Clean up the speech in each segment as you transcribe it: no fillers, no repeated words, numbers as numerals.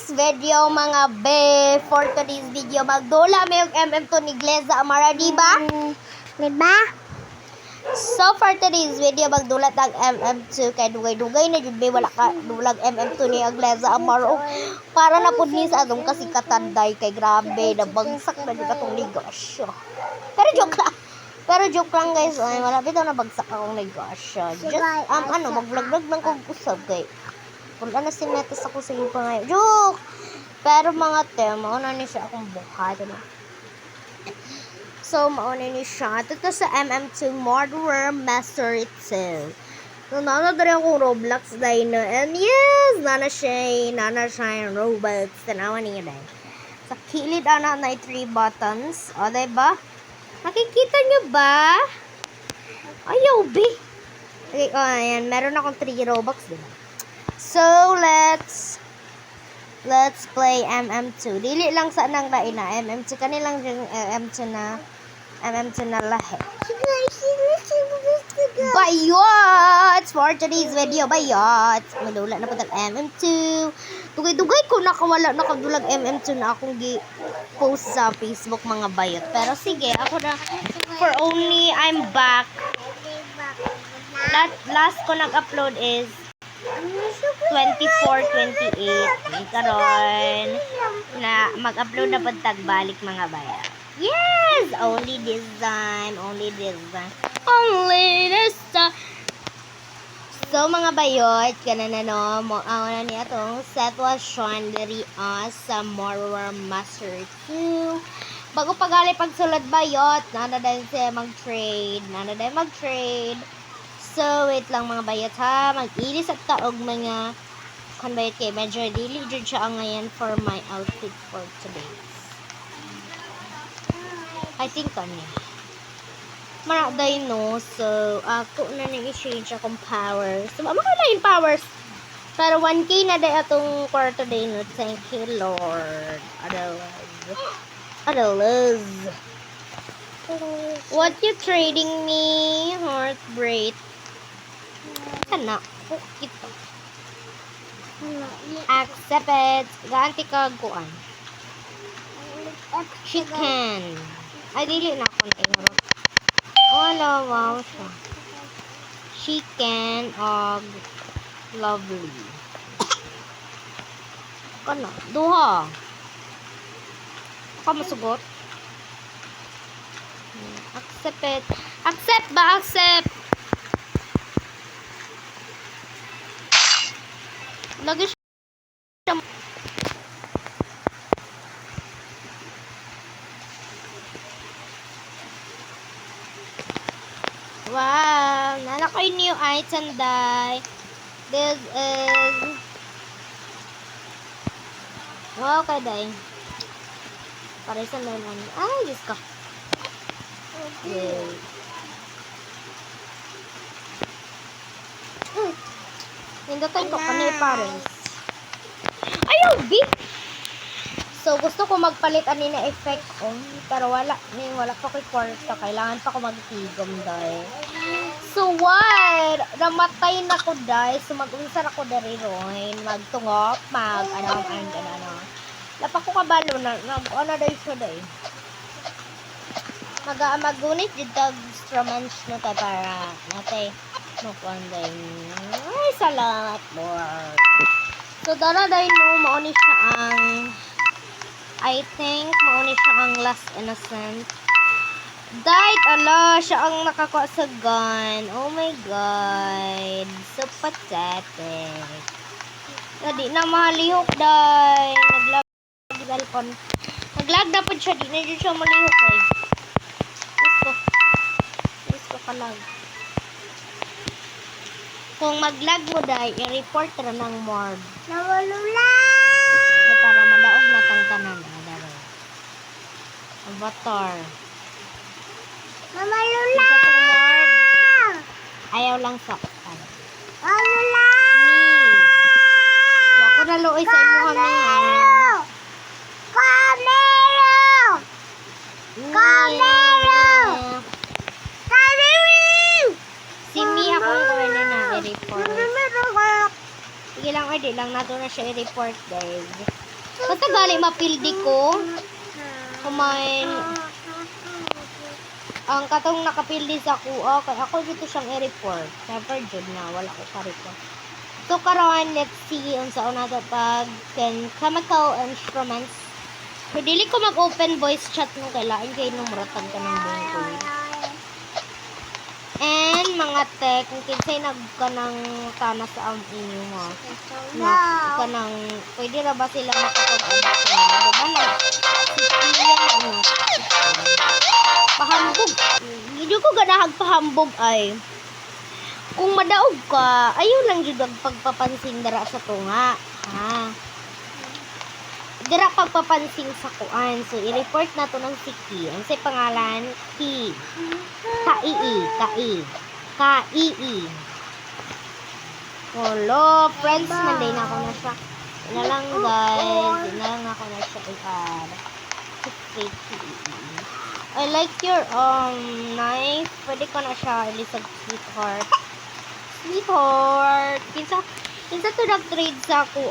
Video mga be, for today's video magdula may yung MM to ni Gleza Amara, diba? Diba? So for today's video magdulat ang MM2 kay dugay-dugay na jud be wala ka dulag MM2 ni Gleza Amaro para na pud ni sa atong kasikatan day kay grabe na bagsak na jud atong negosyo. Pero joke lang guys, ay wala bitaw na bagsak akong negosyo. Just mag-vlog lang kog usab kay wala na sinetas ako sa iyo pa ngayon. Joke! Pero mga tema, mauna ni siya akong buhay. So, mauna ni siya. Ito sa MM2 Murderer Master 2. So, nanadari akong Roblox dahil na. And yes, nana siya yung Roblox. Tanawa niya dahil. Sa kilid, na 3 buttons. O, diba? Nakikita niyo ba? Ayaw, be. Okay, ayan. Meron akong 3 Robux, diba? So, let's play MM2. Dili lang sa nang lain na MM2 kanilang MM2 na lahi. Bayots! For today's video, bayots! Madula na po tag MM2. Dugay-dugay ko nakawala nakadulag MM2 na akong post sa Facebook mga bayot. Pero sige, ako na for only I'm back. Last ko nag-upload is 24-28 karon na mag-upload na pagtag balik mga bayan. Yes! Only this time. So mga bayot, kana na no, na niya itong set was shown diri sa Murderer Master 2. Bago pagali pagsulod bayot, nanaday siya mag-trade. So, wait lang mga bayat ha. Mag-ilis at taog mga bayat kay medyo dili jud siya ngayon for my outfit for today. I think kanya. Maraday no. So, ako na nang-exchange akong powers. So, makalain powers. Pero 1K na day atong quarter day no. Thank you, Lord. Otherwise. What you trading me? Heartbreak. Kana, ito. Accept it. Ganti ka kuan. Chicken. Ay, dili na ako na wala, wow siya. Chicken og lovely. Kana, duha. Ako masugot. Accept it. Accept ba? Accept. Lagi siya. Wow! Nana ko yung new item, day. This is... Wow, kay day. Para sa naman. Ay, Diyos ko. Okay. Hindutan ko kanil parents. Ayaw, B! So, gusto ko magpalit ani na effect on. Pero wala pa ko'y kwarta. Kailangan pa ko magtigom, dahil. So, what? Namatay na ko, dahil. So, mag-unsa na ko dari ron. Magtungop, ano. Lapa ko kabalo na. Ano dahil siya, dahil. Magunit dito instruments na tayo para natin. Mapanday. Ay, salamat, Lord. So, daraday no, mauni siya ang mauni siya ang last innocent. Died, ala, siya ang nakakuha sa gun. Oh my God. So pathetic. Di na malihok, day. Naglag dapat siya. Di na siya malihok, day. Yes ko kalag. Kung maglag mo dahil, i-report na ng morgue. Nawalula! Ay, para madaog na tangtanan. Avatar. Nawalula! Ayaw lang saktan. Nawalula! Wako na luoy sa imo kami. Si Mi akong kuha na i-report. Sige lang, di lang nato na siya i-report, guys. Basta gali mapildi ko. Kumain. Ang katong nakapildi sa kuha, kaya ako dito siyang i-report. Never jud na, wala ko ka-report. So karon, let's see unsa una pag chemical instruments. So dili ko mag-open voice chat no kailangan kay numratan ka ng bungkoy. And mga tech, kung kinsay nagkanang tana sa inyo ha. Na kanang pwede ra ba sila makapag-anak sa inyo? Diba na? Ano? Pahambog. Hindi ko ganahag pahambog ay. Kung madaog ka, ayaw lang jud ang pagpapansin dara sa tunga. Ha? Dira pagpapansin sa kuan. So, i-report na to ng si Ki. Ang say pangalan? Ki. K-I-I. Hello, friends. Manday na ako na siya. Ina lang, guys. Ina lang ako na siya. I like your, knife. Pwede ko na siya. Ilisag sweetheart. Sweetheart. Kinsa to nag-trade sa ako,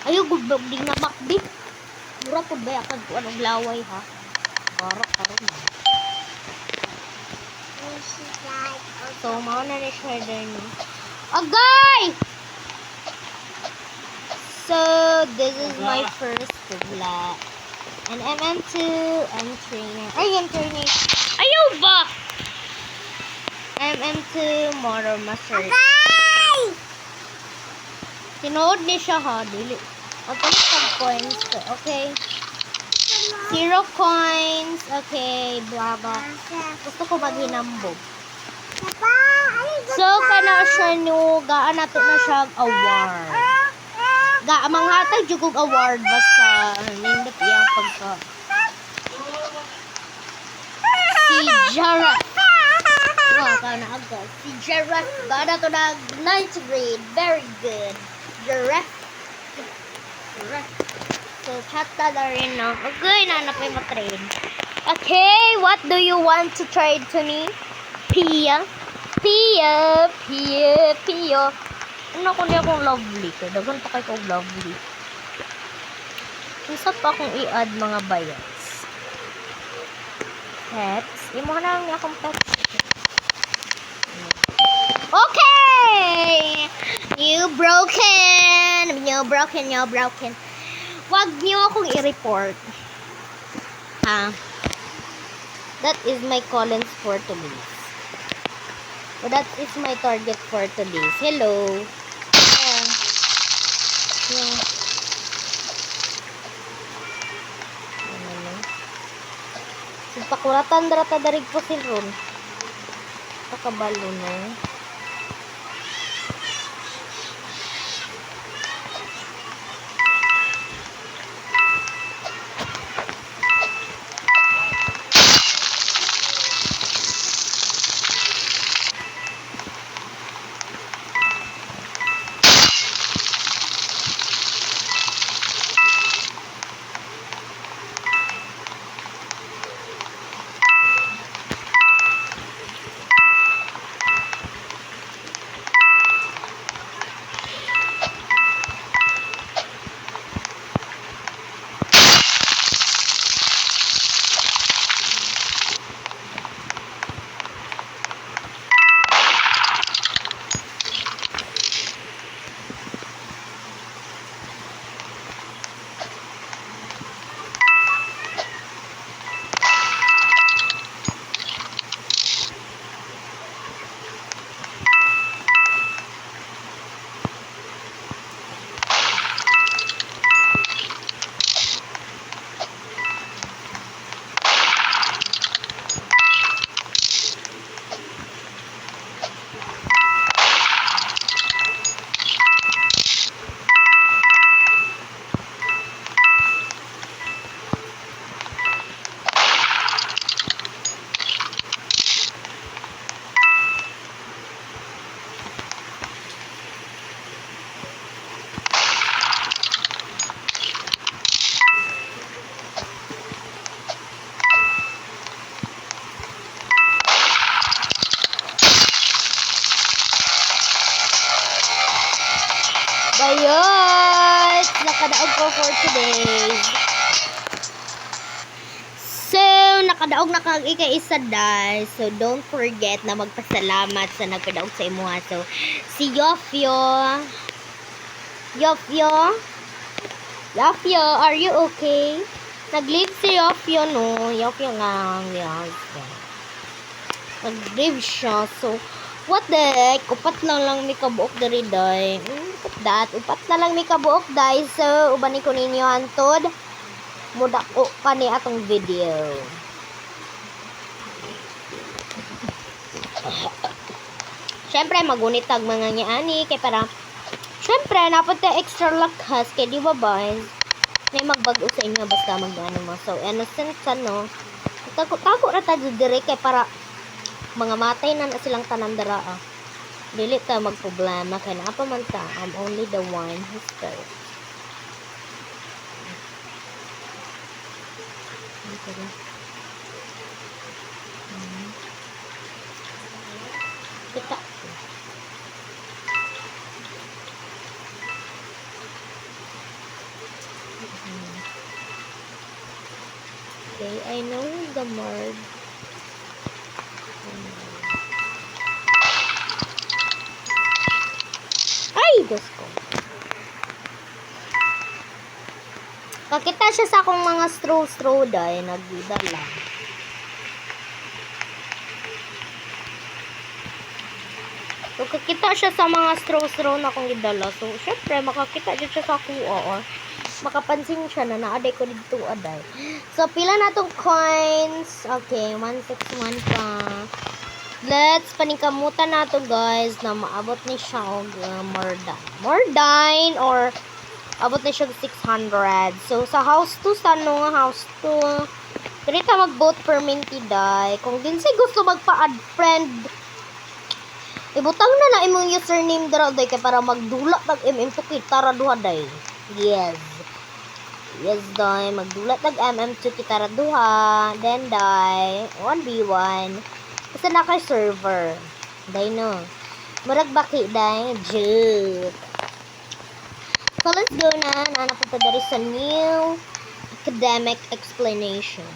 ayaw, gubog din na makdi. Mura po ba yakag ko anong laway, ha? Barak karon. So, mauna na siya din. Agay! So, this is my first vlog. And MM2, I'm trainer. Ay, I'm training. Ayaw ba? MM2, motor master. Tinood ni siya ha, dili. Magpalit ng coins ko, okay? 0 coins, okay, blah blah. Gusto ko maghinambog. So, kana siya no, gaan nato na siya award. Manghatag jugog award basta nindot iyang pagka. Si Jarat. Kana aga. Si Jarat, gaan nato na 9th grade. Very good. Jarat. So, chat na rin, no? Okay, nanapay mo-trade. Okay, what do you want to trade to me? Pia. Ano ko niya kung lovely ka? Dagan pa kayo kong lovely. Isa pa akong i-add mga bayats. Pets. Imo na lang niya akong pets. Okay! You broken. Wag niyo akong i-report. Ha? That is my callings for today. So that is my target for today. Hello. Yeah. Pakuratan darata darig po silron. Pakabalo no. padaog ko for today. So, nakadaog na kag ika-isa dahil. So, don't forget na magpasalamat sa nagpadaog sa imuha. So, si Yofyo. Yofyo, are you okay? Nag-leave si Yofyo, no? Yofyo nga. Nag-leave siya. So, what the heck? Upat lang may kabuok dari day. Upat na lang may kabuok day. So, ubanin ko ninyo hantod. Mudako pa ni atong video. Siyempre, magunitag mga niani. Kaya para, siyempre, napunta extra lakas. Kaya di ba ba? May magbago sa inyo basta mag-ano mo. So, innocent ka, no? Tako na tayo dire kaya para mga matay na silang tanandara, ah. Dili ta magproblema. Kaya na pa man ta. I'm only the one who's first. Kita. Okay, I know the word. Ay, Diyos ko. Kakita siya sa akong mga straw dahil nagdala. So, kakita siya sa mga straw na akong gidala. So, syempre, makakita siya sa kuha. Makapansin siya na naaday ko dito aday. So, pila na tong coins. Okay, 161 pa. Let's paningkamutan na to guys na maabot ni siya og Mordine or abot na siya 600. So, sa house 2, sa ano nga house 2, dito mag-vote per minty die. Kung din say gusto magpa-add friend, ibutang na imong username dara day kay para magdula tag MM2 kita ra duha day. Yes. Yes day, magdulat tag MM2 kita ra duha, then day 1v1. Kasi na kay server. Day no. Murag baki day, joke. So, let's go na. Nanapunta dari sa new academic explanation.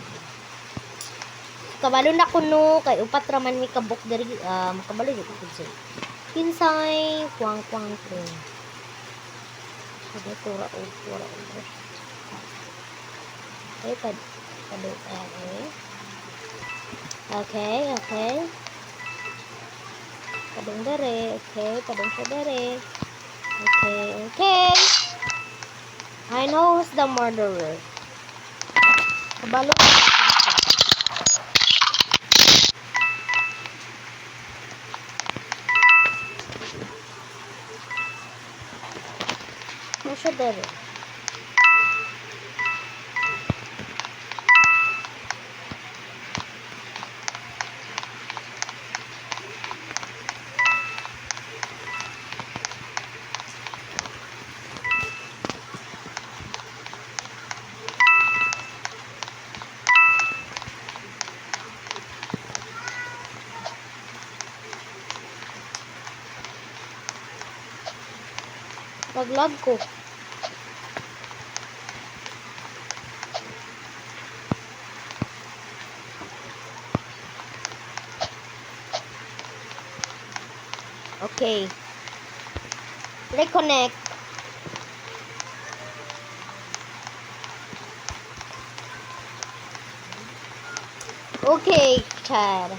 Kabalo na kuno kay upat raman mi kabuk dari makabalo jud ko sa. Kinsay kwang ko. Sabi tura. Okay. Padung dari. Okay. I know who's the murderer. Kabalo. Masya dari. Nag-lag ko. Okay. Reconnect. Okay, Chad.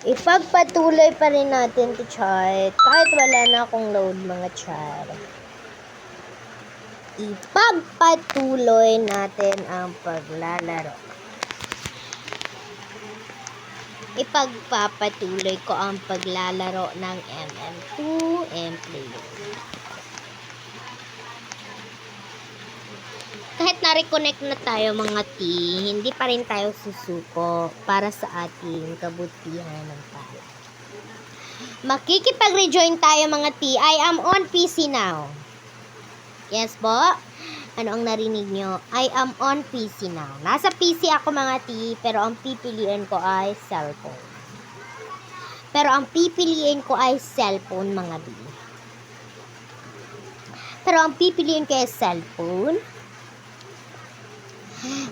Ipagpatuloy pa rin natin to chat. Kahit wala na akong load mga chat. Ipagpatuloy natin ang paglalaro. Ipagpapatuloy ko ang paglalaro ng MM2 Empleo. Kahit na-reconnect na tayo mga T, hindi pa rin tayo susuko para sa ating kabutihan ng pala. Makikipag-rejoin tayo mga T. I am on PC now. Yes po. Ano ang narinig nyo? I am on PC now. Nasa PC ako mga T, pero ang pipiliin ko ay cellphone. Mga B. Pero ang pipiliin ko ay cellphone.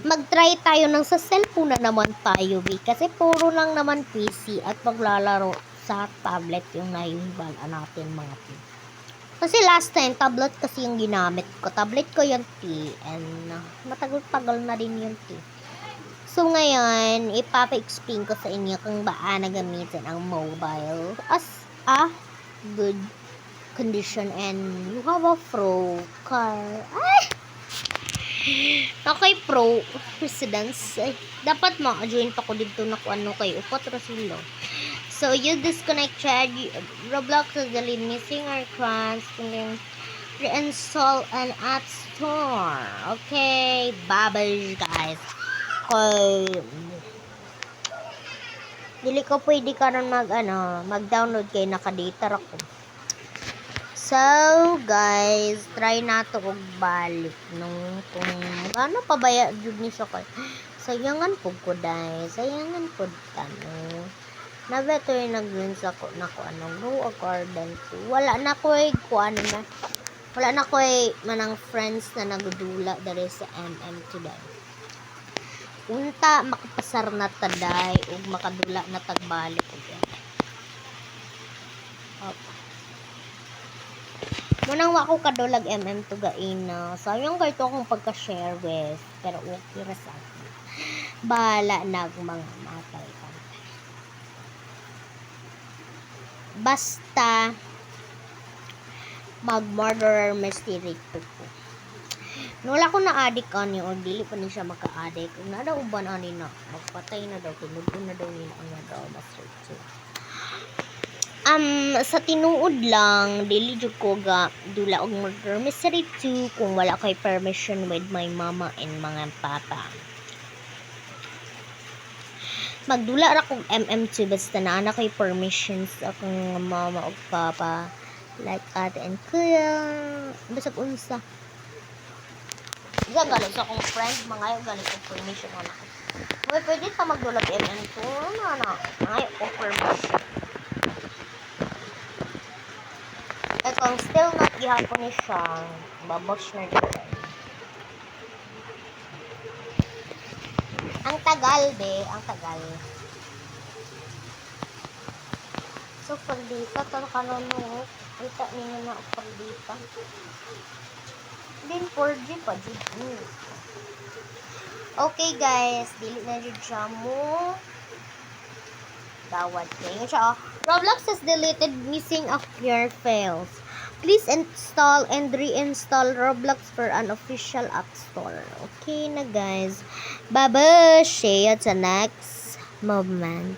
Mag-try tayo ng sa cellphone na naman tayo, B. Kasi puro lang naman PC at maglalaro sa tablet yung naihibalan natin mga T. Kasi last time, tablet kasi yung ginamit ko. Tablet ko yung T. And matagal-tagal na rin yung T. So ngayon, ipapa-explain ko sa inyo kung paano gamitin ang mobile as a good condition and you have a pro car. Okay, pro residence. Dapat ma-join pa ko dito na kung ano kayo. 4 silo. So, you disconnected Roblox is delete missing icons and then reinstall an app store. Okay, bye guys. Okay. Dili ko pwede karon mag-download kay naka-data ako. So, guys, try nato og balik nung kung ano pa baya jud ni siya kay. Sayangan pud ko dai. Sayangan pud tano. Na better nag-win sa ko na ko go according to. Wala na ko manang friends na nagdula dere sa MM today. Unta makapasar na taday ug makadula na tagbalik ug. Munang wa ko kadulag MM to gaina. Sayang kay to akong pagka-share with. Pero okay ra sa akin. Bahala na mga matay. Basta mag-murderer mystery ko. Wala ko na addict ani or dili pa ni siya maka-addict. Kung nada uban ani na magpatay na daw tunog na daw ni ang daw master. Sa tinuod lang dili jud ko ga dula og murder mystery 2 kung wala kay permission with my mama and mga papa. Magdula ra kog MM2 basta naa na kay permissions akong mama ug papa like ate and kuya basag unsa. Diyan galing sa akong friend mga ayo galing kog permission ana ko. Pwede ta magdula og MM2 na ay ko permission. Kung still not gihapon ni siya, babosh na dito. Ang tagal, ang tagal. So, pagdita, ito kanunod. Kita ninyo na pagdita. Din 4G pa, Okay, guys. Dili na dyan siya mo. Dawad kayo siya. Roblox has deleted missing of your files. Please install and reinstall Roblox for an official app store. Okay na guys. Bye-bye. See you at the next moment.